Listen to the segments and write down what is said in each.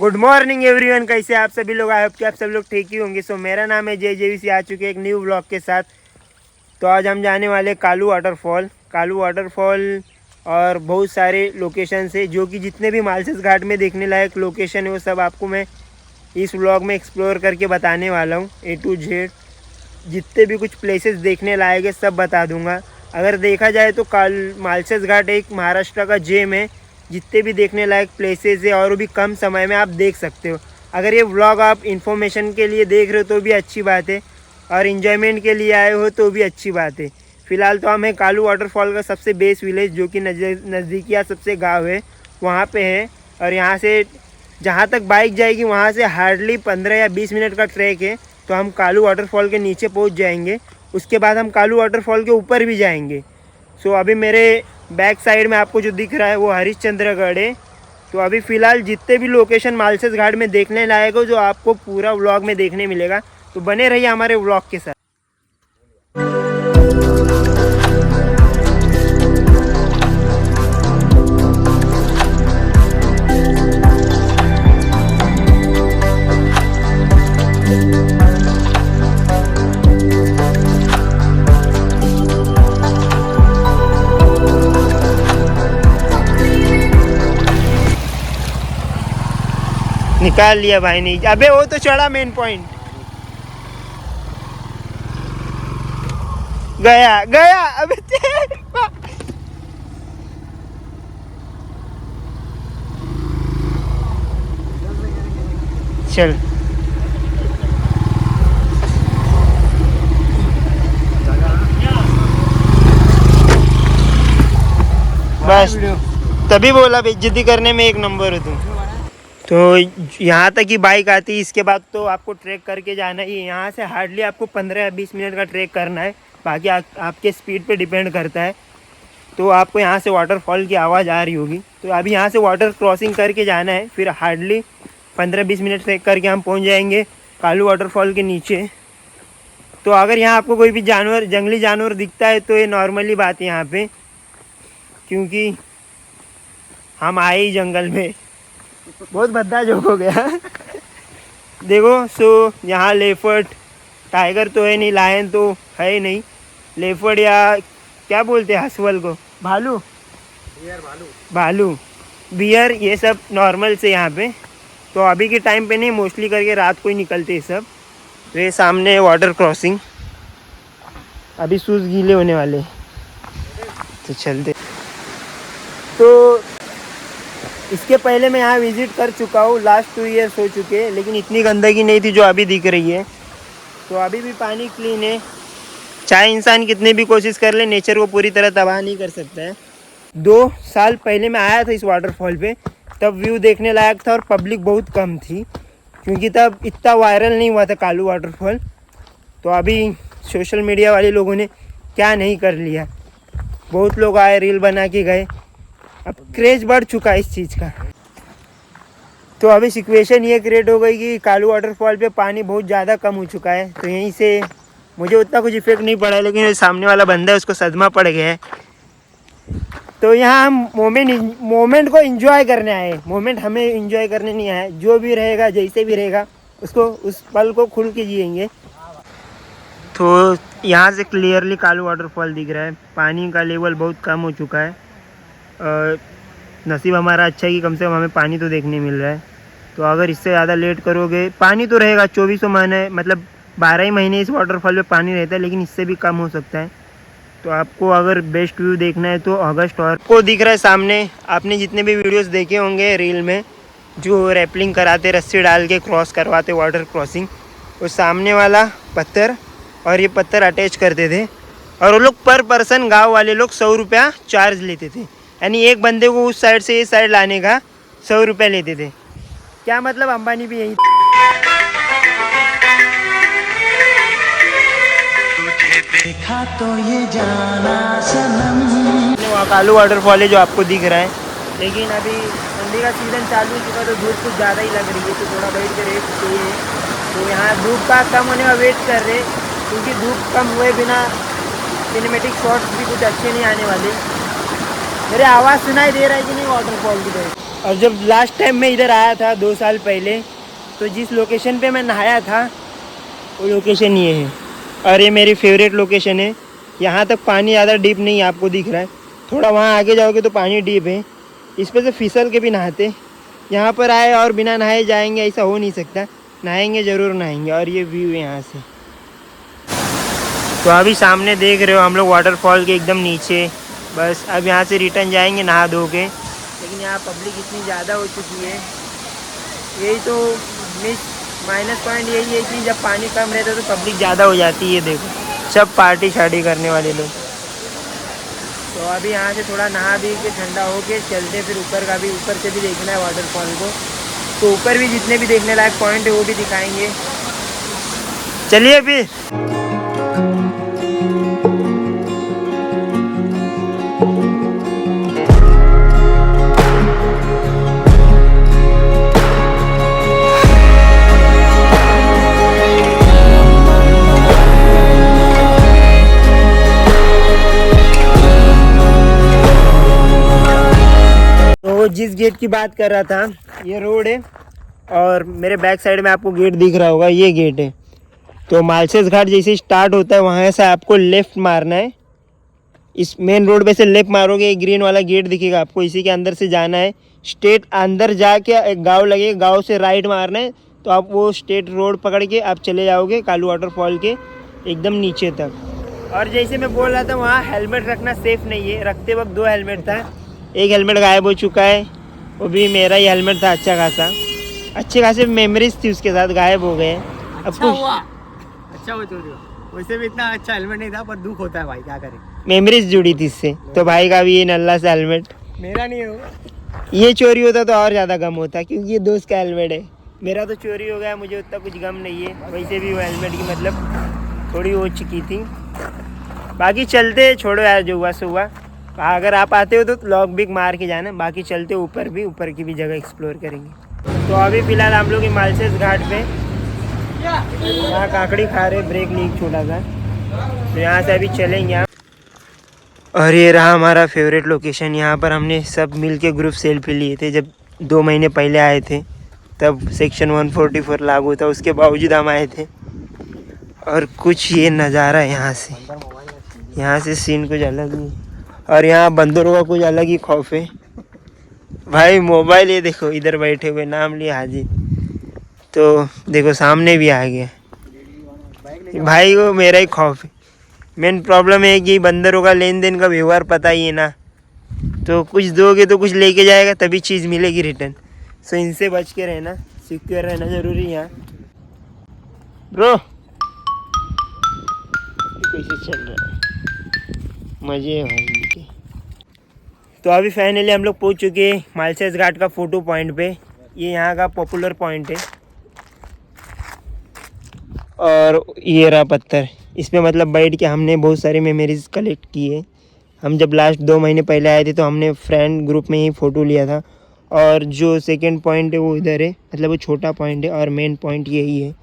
Good morning everyone, कैसे आप सभी लोग? आई होप कि आप सब लोग ठीक ही होंगे। सो मेरा नाम है जय जेवीसी, आ चुके एक न्यू ब्लॉग के साथ। तो आज हम जाने वाले कालू वाटरफॉल और बहुत सारे लोकेशन से, जो कि जितने भी मालसेस घाट में देखने लायक लोकेशन है वो सब आपको मैं इस व्लॉग में एक्सप्लोर करके बताने वाला हूँ। A to Z जितने भी कुछ प्लेसेस देखने लायक है सब बता दूंगा। अगर देखा जाए तो मालसेस घाट एक महाराष्ट्र का जेम है। जितने भी देखने लायक प्लेसेस है और वो भी कम समय में आप देख सकते हो। अगर ये व्लॉग आप इन्फॉर्मेशन के लिए देख रहे हो तो भी अच्छी बात है, और इन्जॉयमेंट के लिए आए हो तो भी अच्छी बात है। फ़िलहाल तो हम हैं कालू वाटरफॉल का सबसे बेस विलेज, जो कि नज़दीकी सबसे गाँव है, वहाँ पे है। और यहाँ से जहाँ तक बाइक जाएगी वहाँ से हार्डली 15 या 20 मिनट का ट्रैक है। तो हम कालू वाटरफॉल के नीचे पहुँच जाएंगे, उसके बाद हम कालू वाटरफॉल के ऊपर भी जाएंगे। सो अभी मेरे बैक साइड में आपको जो दिख रहा है वो हरिश्चंद्रगढ़ है। तो अभी फ़िलहाल जितने भी लोकेशन मालसेस घाट में देखने लायक हो, जो आपको पूरा व्लॉग में देखने मिलेगा, तो बने रहिए हमारे व्लॉग के साथ। निकाल लिया भाई ने। अबे वो तो चढ़ा मेन पॉइंट। गया गया अबे चल बस, तभी बोला बेइज्जती करने में एक नंबर हो तुम। तो यहाँ तक ही बाइक आती है, इसके बाद तो आपको ट्रैक करके जाना ही है। यहाँ से हार्डली आपको 15 या 20 मिनट का ट्रैक करना है, बाकी आपके स्पीड पे डिपेंड करता है। तो आपको यहाँ से वाटरफॉल की आवाज़ आ रही होगी। तो अभी यहाँ से वाटर क्रॉसिंग करके जाना है, फिर हार्डली 15-20 मिनट ट्रैक करके हम पहुँच जाएंगे कालू वाटरफॉल के नीचे। तो अगर यहाँ आपको कोई भी जानवर, जंगली जानवर दिखता है तो ये नॉर्मली बात है यहाँ पे, क्योंकि हम आए ही जंगल में। बहुत भद्दा जोक हो गया देखो। सो यहाँ लेपर्ड, टाइगर तो है नहीं, लायन तो है ही नहीं, लेपर्ड या क्या बोलते हैं हसवल को, भालू, भालू, बियर, ये सब नॉर्मल से यहाँ पे। तो अभी के टाइम पे नहीं, मोस्टली करके रात को ही निकलते हैं सब। तो ये सामने वाटर क्रॉसिंग, अभी शूज़ गीले होने वाले तो चलते। तो इसके पहले मैं यहाँ विज़िट कर चुका हूँ, लास्ट 2 ईयर्स हो चुके हैं, लेकिन इतनी गंदगी नहीं थी जो अभी दिख रही है। तो अभी भी पानी क्लीन है। चाहे इंसान कितनी भी कोशिश कर ले, नेचर को पूरी तरह तबाह नहीं कर सकता है। 2 साल पहले मैं आया था इस वाटरफॉल पे, तब व्यू देखने लायक था और पब्लिक बहुत कम थी, क्योंकि तब इतना वायरल नहीं हुआ था कालू वाटरफॉल। तो अभी सोशल मीडिया वाले लोगों ने क्या नहीं कर लिया, बहुत लोग आए, रील बना के गए। अब क्रेज बढ़ चुका है इस चीज़ का। तो अभी सिचुएशन ये क्रिएट हो गई कि कालू वाटरफॉल पे पानी बहुत ज़्यादा कम हो चुका है। तो यहीं से मुझे उतना कुछ इफेक्ट नहीं पड़ा, लेकिन सामने वाला बंदा है उसको सदमा पड़ गया है। तो यहाँ हम मोमेंट को एंजॉय करने आए, मोमेंट हमें एंजॉय करने नहीं आए। जो भी रहेगा, जैसे भी रहेगा, उसको, उस पल को खुल के जिएंगे। तो यहाँ से क्लियरली कालू वाटरफॉल दिख रहा है। पानी का लेवल बहुत कम हो चुका है। नसीब हमारा अच्छा है कि कम से कम हमें पानी तो देखने मिल रहा है। तो अगर इससे ज़्यादा लेट करोगे, पानी तो रहेगा 24 महीने, मतलब 12 ही महीने इस वाटरफॉल पे पानी रहता है, लेकिन इससे भी कम हो सकता है। तो आपको अगर बेस्ट व्यू देखना है तो अगस्त, और को दिख रहा है सामने, आपने जितने भी वीडियोस देखे होंगे रील में, जो रैपलिंग कराते, रस्सी डाल के क्रॉस करवाते वाटर क्रॉसिंग, वो सामने वाला पत्थर और ये पत्थर अटैच करते थे। और वो लोग पर पर्सन, गाँव वाले लोग 100 रुपया चार्ज लेते थे, यानी एक बंदे को उस साइड से इस साइड लाने का 100 रुपये लेते थे। क्या मतलब, अंबानी भी यही। तुझे देखा तो ये जाना सनम। वहाँ कालू वाटरफॉल है जो आपको दिख रहा है, लेकिन अभी ठंडी का सीज़न चालू हो चुका, तो धूप कुछ ज़्यादा ही लग रही है, तो थोड़ा वेट कर रेट चाहिए। तो यहाँ धूप का कम होने का वेट कर रहे, क्योंकि धूप कम हुए बिना सिनेमेटिक शॉट्स भी कुछ अच्छे नहीं आने वाले। मेरे आवाज़ सुनाई दे रहा है कि नहीं वाटरफॉल की तरह? और जब लास्ट टाइम मैं इधर आया था 2 साल पहले, तो जिस लोकेशन पे मैं नहाया था वो लोकेशन ये है। और ये मेरी फेवरेट लोकेशन है। यहाँ तक पानी ज़्यादा डीप नहीं है, आपको दिख रहा है। थोड़ा वहाँ आगे जाओगे तो पानी डीप है। इस पर से फिसल के भी नहाते। यहाँ पर आए और बिना नहाए जाएंगे ऐसा हो नहीं सकता, नहाएंगे ज़रूर नहाएंगे। और ये व्यू है यहाँ से। तो अभी सामने देख रहे हो हम लोग वाटरफॉल के एकदम नीचे। बस अब यहाँ से रिटर्न जाएंगे नहा धो के। लेकिन यहाँ पब्लिक इतनी ज़्यादा हो चुकी है। यही तो माइनस पॉइंट यही है कि जब पानी कम रहता है तो पब्लिक ज़्यादा हो जाती है। देखो सब पार्टी शार्टी करने वाले लोग। तो अभी यहाँ से थोड़ा नहा भी के ठंडा हो के चलते, फिर ऊपर का भी, ऊपर से भी देखना है वाटरफॉल को। तो ऊपर भी जितने भी देखने लायक पॉइंट है वो भी दिखाएंगे। चलिए फिर। जिस गेट की बात कर रहा था ये रोड है, और मेरे बैक साइड में आपको गेट दिख रहा होगा, ये गेट है। तो मालसेस घाट जैसे स्टार्ट होता है वहाँ से आपको लेफ़्ट मारना है। इस मेन रोड पे से लेफ़्ट मारोगे, एक ग्रीन वाला गेट दिखेगा आपको, इसी के अंदर से जाना है। स्ट्रेट अंदर जाके एक गांव लगेगा, गांव से राइट मारना है। तो आप वो स्ट्रेट रोड पकड़ के आप चले जाओगे कालू वाटरफॉल के एकदम नीचे तक। और जैसे मैं बोल रहा था वहाँ हेलमेट रखना सेफ़ नहीं है। रखते वक्त 2 हेलमेट था, एक हेलमेट गायब हो चुका है, वो भी मेरा ही हेलमेट था। अच्छे खासे मेमोरीज थी उसके साथ, गायब हो गए। अच्छा हुआ चोरी हो। वैसे भी इतना अच्छा हेलमेट नहीं था, पर दुख होता है भाई, क्या करें। मेमोरीज जुड़ी थी इससे। तो भाई का भी ये नल्ला सा हेलमेट, मेरा नहीं हो। ये चोरी होता तो और ज़्यादा गम होता, क्योंकि ये दोस्त का हेलमेट है। मेरा तो चोरी हो गया, मुझे उतना कुछ गम नहीं है। वैसे भी वो हेलमेट की मतलब थोड़ी हो चुकी थी। बाकी चलते, छोड़ो यार, जो हुआ सो हुआ। अगर आप आते हो तो लॉक बिग मार के जाना। बाकी चलते ऊपर की भी जगह एक्सप्लोर करेंगे। तो अभी फ़िलहाल हम लोग मालसेस घाट पे, यहाँ काकड़ी खा रहे, ब्रेक ली छोटा सा। तो यहाँ से अभी चलेंगे। और ये रहा हमारा फेवरेट लोकेशन। यहाँ पर हमने सब मिल के ग्रुप सेल्फी लिए थे जब 2 महीने पहले आए थे, तब सेक्शन 144 लागू था, उसके बावजूद हम आए थे। और कुछ ये नज़ारा यहाँ से सीन कुछ अलग ही। और यहाँ बंदरों का कुछ अलग ही खौफ है भाई। मोबाइल ये देखो इधर बैठे हुए, नाम लिया हाजिर। तो देखो सामने भी आ गया भाई, को मेरा ही खौफ है। मेन प्रॉब्लम है कि बंदरों का लेन देन का व्यवहार पता ही है ना। तो कुछ दोगे तो कुछ लेके जाएगा, तभी चीज़ मिलेगी रिटर्न। सो इनसे बच के रहना, सिक्योर रहना ज़रूरी है यहाँ। ब्रो कैसे चल रहा है, मज़े है भाई इनके। तो अभी फाइनली हम लोग पहुँच चुके हैं मालसेस घाट का फ़ोटो पॉइंट पे। ये यहाँ का पॉपुलर पॉइंट है। और ये रहा पत्थर, इसमें मतलब बैठ के हमने बहुत सारी मेमोरीज कलेक्ट की है। हम जब लास्ट 2 महीने पहले आए थे तो हमने फ्रेंड ग्रुप में ही फ़ोटो लिया था। और जो सेकंड पॉइंट है वो इधर है, मतलब वो छोटा पॉइंट है, और मेन पॉइंट यही है।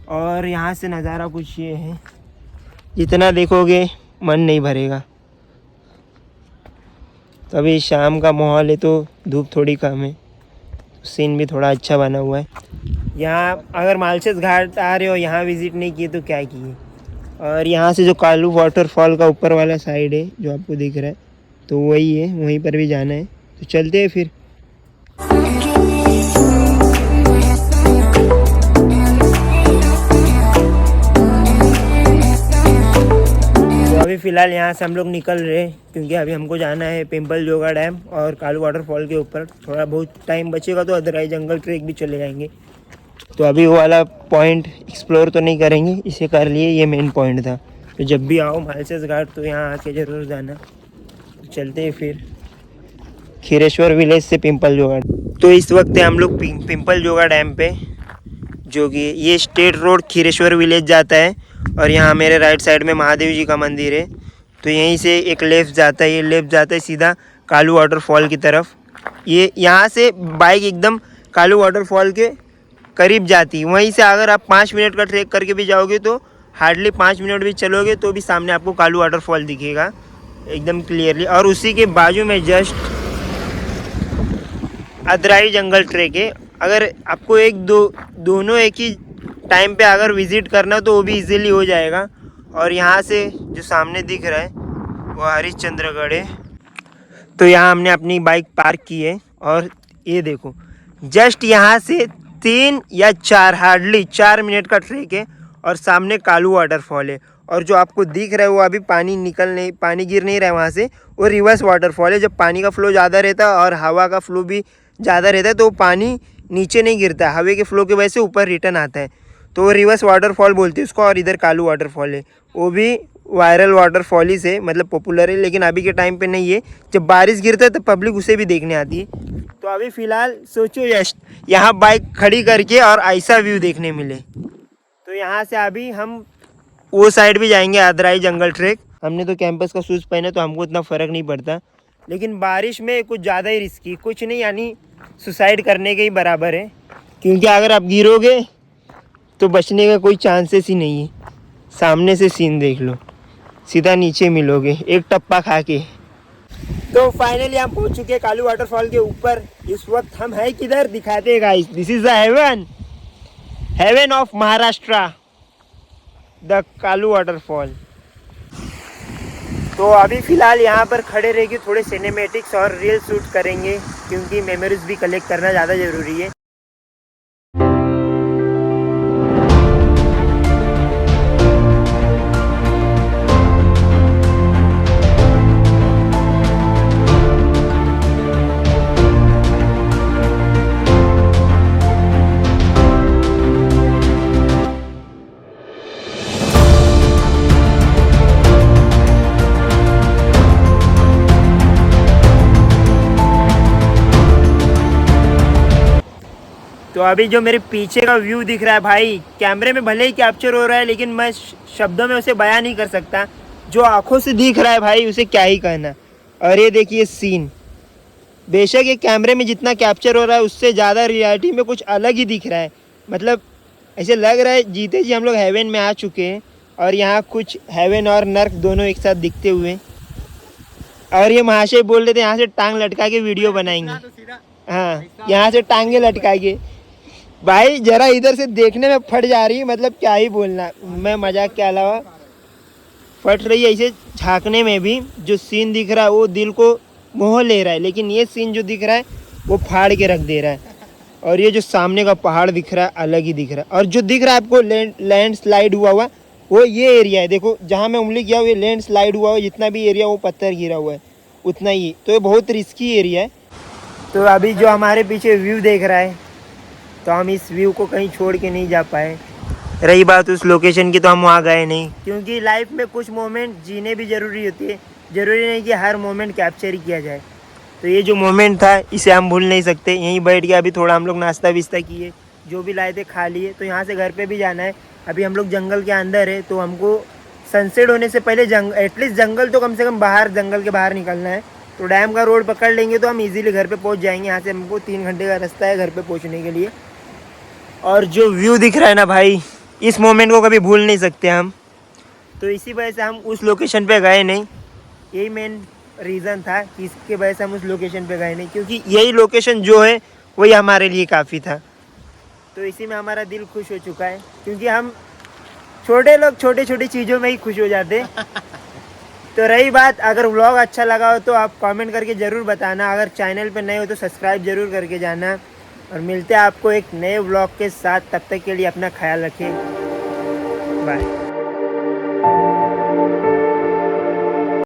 और यहाँ से नज़ारा कुछ ये है, जितना देखोगे मन नहीं भरेगा। तो अभी शाम का माहौल है तो धूप थोड़ी कम है, सीन भी थोड़ा अच्छा बना हुआ है। यहाँ अगर मालसेस घाट आ रहे हो, यहाँ विज़िट नहीं किए तो क्या किए। और यहाँ से जो कालू वाटरफॉल का ऊपर वाला साइड है जो आपको दिख रहा है, तो वही है, वहीं पर भी जाना है। तो चलते हैं फिर। अभी फ़िलहाल यहाँ से हम लोग निकल रहे हैं, क्योंकि अभी हमको जाना है पिंपल जोगा डैम और कालू वाटरफॉल के ऊपर। थोड़ा बहुत टाइम बचेगा तो अदरवाइज जंगल ट्रैक भी चले जाएंगे। तो अभी वो वाला पॉइंट एक्सप्लोर तो नहीं करेंगे, इसे कर लिए, ये मेन पॉइंट था। तो जब भी आओ मालसेस घाट तो यहाँ आके ज़रूर जाना। तो चलते हैं फिर खीरेश्वर विलेज से पिंपल जोगा। तो इस वक्त हम लोग पिंपल जोगा डैम पे, जो कि ये स्टेट रोड खीरेश्वर विलेज जाता है। और यहाँ मेरे राइट साइड में महादेव जी का मंदिर है। तो यहीं से एक लेफ़्ट जाता है, ये लेफ़्ट जाता है सीधा कालू वाटरफॉल की तरफ। ये यहाँ से बाइक एकदम कालू वाटरफॉल के करीब जाती है। वहीं से अगर आप 5 मिनट का ट्रैक करके भी जाओगे तो हार्डली 5 मिनट भी चलोगे तो भी सामने आपको कालू वाटरफॉल दिखेगा एकदम क्लियरली। और उसी के बाजू में जस्ट अदराई जंगल ट्रैक है। अगर आपको दोनों एक ही टाइम पे अगर विज़िट करना तो वो भी इजीली हो जाएगा। और यहाँ से जो सामने दिख रहा है वो हरिश्चंद्रगढ़ है। तो यहाँ हमने अपनी बाइक पार्क की है और ये देखो जस्ट यहाँ से 3 या 4 हार्डली 4 मिनट का ट्रैक है और सामने कालू वाटरफॉल है। और जो आपको दिख रहा है वो अभी पानी गिर नहीं रहा है वहाँ से, वो रिवर्स वाटरफॉल है। जब पानी का फ्लो ज़्यादा रहता है और हवा का फ्लो भी ज़्यादा रहता है तो वो पानी नीचे नहीं गिरता है, हवा के फ्लो की वजह से ऊपर रिटर्न आता है, तो वो रिवर्स वाटरफॉल बोलते हैं उसको। और इधर कालू वाटरफॉल है, वो भी वायरल वाटरफॉल ही से मतलब पॉपुलर है, लेकिन अभी के टाइम पे नहीं है। जब बारिश गिरता है तो पब्लिक उसे भी देखने आती है। तो अभी फ़िलहाल सोचो यहाँ बाइक खड़ी करके और ऐसा व्यू देखने मिले। तो यहाँ से अभी हम वो साइड भी जाएंगे, अदराई जंगल ट्रैक। हमने तो कैंपस का शूज़ पहने तो हमको इतना फ़र्क नहीं पड़ता, लेकिन बारिश में कुछ ज़्यादा ही रिस्की, कुछ नहीं यानी सुसाइड करने के ही बराबर है, क्योंकि अगर आप गिरोगे तो बचने का कोई चांसेस ही नहीं है। सामने से सीन देख लो, सीधा नीचे मिलोगे एक टप्पा खा के। तो फाइनली हम पहुंच चुके हैं कालू वाटरफॉल के ऊपर। इस वक्त हम हैं किधर दिखाते हैं guys, this is the haven of Maharashtra, the Kalu waterfall. तो अभी फ़िलहाल यहाँ पर खड़े रह के थोड़े सिनेमेटिक्स और रील शूट करेंगे, क्योंकि मेमोरीज भी कलेक्ट करना ज़्यादा ज़रूरी है। तो अभी जो मेरे पीछे का व्यू दिख रहा है भाई, कैमरे में भले ही कैप्चर हो रहा है, लेकिन मैं शब्दों में उसे बयां नहीं कर सकता। जो आंखों से दिख रहा है भाई उसे क्या ही कहना। और ये देखिए सीन, बेशक ये कैमरे में जितना कैप्चर हो रहा है उससे ज़्यादा रियलिटी में कुछ अलग ही दिख रहा है। मतलब ऐसे लग रहा है जीते जी हम लोग हेवन में आ चुके हैं, और यहाँ कुछ हेवन और नर्क दोनों एक साथ दिखते हुए। और ये महाशय बोल रहे थे यहाँ से टांग लटका के वीडियो बनाएंगे। हाँ, यहाँ से टांगे लटका के। भाई जरा इधर से देखने में फट जा रही है, मतलब क्या ही बोलना, मैं मजाक के अलावा फट रही है। ऐसे झांकने में भी जो सीन दिख रहा है वो दिल को मोह ले रहा है, लेकिन ये सीन जो दिख रहा है वो फाड़ के रख दे रहा है। और ये जो सामने का पहाड़ दिख रहा है अलग ही दिख रहा है। और जो दिख रहा है आपको लैंड स्लाइड हुआ वो ये एरिया है, देखो जहाँ मैं उंगली किया ये लैंड स्लाइड हुआ है, जितना भी एरिया वो पत्थर गिरा हुआ है उतना ही। तो ये बहुत रिस्की एरिया है। तो अभी जो हमारे पीछे व्यू देख रहा है, तो हम इस व्यू को कहीं छोड़ के नहीं जा पाए। रही बात उस लोकेशन की, तो हम वहाँ गए नहीं, क्योंकि लाइफ में कुछ मोमेंट जीने भी ज़रूरी होती है, ज़रूरी नहीं कि हर मोमेंट कैप्चर ही किया जाए। तो ये जो मोमेंट था इसे हम भूल नहीं सकते। यहीं बैठ के अभी थोड़ा हम लोग नाश्ता विस्ता किए, जो भी लाए थे खा लिए। तो यहाँ से घर पे भी जाना है। अभी हम लोग जंगल के अंदर है, तो हमको सनसेट होने से पहले एटलीस्ट जंगल तो कम से कम जंगल के बाहर निकलना है। तो डैम का रोड पकड़ लेंगे तो हम इजीली घर पे पहुँच जाएंगे। यहाँ से हमको 3 घंटे का रास्ता है घर पे पहुँचने के लिए। और जो व्यू दिख रहा है ना भाई, इस मोमेंट को कभी भूल नहीं सकते हम। तो इसी वजह से हम उस लोकेशन पे गए नहीं। यही मेन रीज़न था कि इसके वजह से हम उस लोकेशन पे गए नहीं, क्योंकि यही लोकेशन जो है वही हमारे लिए काफ़ी था। तो इसी में हमारा दिल खुश हो चुका है, क्योंकि हम छोटे लोग छोटी छोटी चीज़ों में ही खुश हो जाते। तो रही बात, अगर व्लॉग अच्छा लगा हो तो आप कमेंट करके ज़रूर बताना। अगर चैनल पे नए हो तो सब्सक्राइब ज़रूर करके जाना। और मिलते हैं आपको एक नए व्लॉग के साथ। तब तक के लिए अपना ख्याल रखें। बाय।